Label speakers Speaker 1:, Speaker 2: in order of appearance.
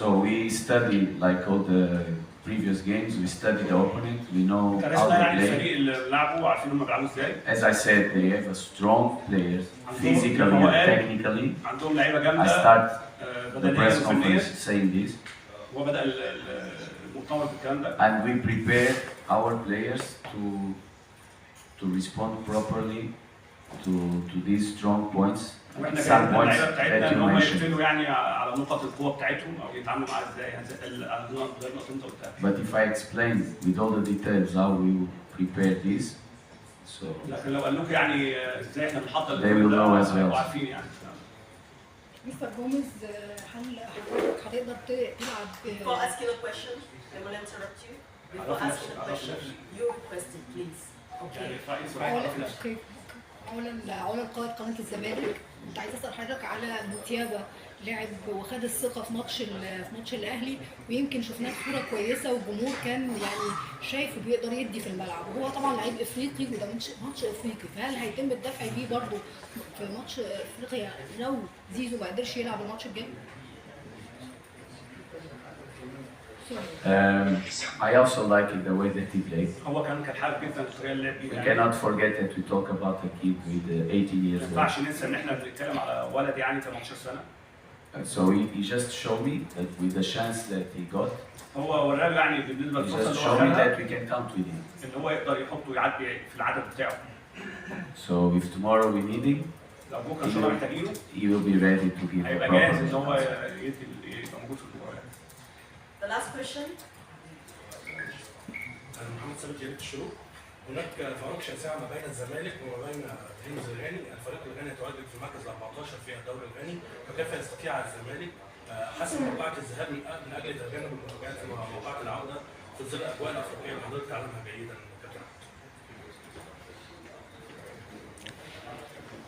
Speaker 1: So we study like all the previous games. We study the opponent. We know how
Speaker 2: درسنا
Speaker 1: they
Speaker 2: يعني
Speaker 1: play.
Speaker 2: الفريق اللي بنلعبه وعارفين هم بيلعبوا ازاي.
Speaker 1: As I said, they have a strong players, physically and technically.
Speaker 2: عندهم لعيبه
Speaker 1: I
Speaker 2: جامده
Speaker 1: start the
Speaker 2: بدنيا
Speaker 1: press
Speaker 2: وفنيا.
Speaker 1: conference saying this,
Speaker 2: هو بدأ المؤتمر بالكلام ده.
Speaker 1: and we prepare our players to respond properly to these strong points.
Speaker 2: واحنا
Speaker 1: Some
Speaker 2: جايبين
Speaker 1: points
Speaker 2: اللعيبه بتاعتنا
Speaker 1: that
Speaker 2: ان
Speaker 1: you
Speaker 2: هم
Speaker 1: mentioned.
Speaker 2: يقفلوا يعني على نقط القوه بتاعتهم او يتعاملوا معاها ازاي يعني زي النقطه اللي انت قلتها.
Speaker 1: But if I explain with all the details how we will prepare this, so
Speaker 2: لكن لو قال لكم يعني ازاي احنا بنحضر
Speaker 1: they will know as well.
Speaker 2: عارفين يعني.
Speaker 3: مستر جوميز هل حضرتك هتقدر تلعب
Speaker 4: Before asking a question, I will interrupt you. Before asking a question, you requested, please. Okay.
Speaker 3: علا قائد قناة الزمالك، كنت عايز اسال حضرتك على بوتيابا لاعب وخد الثقه في ماتش الاهلي، ويمكن شفناه بصوره كويسه والجمهور كان يعني شايفه بيقدر يدي في الملعب، وهو طبعا لعيب افريقي وده ماتش افريقي، فهل هيتم الدفع بيه برضه في ماتش افريقيا لو زيزو ما قدرش يلعب الماتش الجاي؟
Speaker 1: I also like the way that he played.
Speaker 2: هو كان حابب جدا الطريقه اللي لعب
Speaker 1: We
Speaker 2: بيها.
Speaker 1: cannot forget that we talk about a kid with 18 years
Speaker 2: ما
Speaker 1: old.
Speaker 2: ينفعش ننسى ان احنا بنتكلم على ولد يعني 18 سنه.
Speaker 1: So he just showed me that with the chance that he got,
Speaker 2: هو ورانا يعني بالنسبه
Speaker 1: he
Speaker 2: للفرصه
Speaker 1: just
Speaker 2: اللي هو
Speaker 1: showed me
Speaker 2: خدها
Speaker 1: that we can count with him.
Speaker 2: ان هو يقدر يحطه يعدي في العدد بتاعه.
Speaker 1: So if tomorrow we need him,
Speaker 2: لو بكره ان شاء الله محتاجينه
Speaker 1: he will be ready to give a
Speaker 2: هيبقى جاهز ان
Speaker 1: proper
Speaker 2: هو
Speaker 1: response.
Speaker 2: يبقى موجود في المباراه.
Speaker 4: The last question.
Speaker 5: أنا محمد ثابت جريدة الشروق. هناك فروق شاسعة ما بين الزمالك وما بين ريمز الغاني، الفريق الغاني يتواجد في المركز 14 في الدوري الغاني، فكيف يستطيع الزمالك حسم موقعة الذهاب من أجل تجنب المواجهات في موقعة العودة في ظل الأجواء الأفريقية اللي حضرتك تعلمها جيدا؟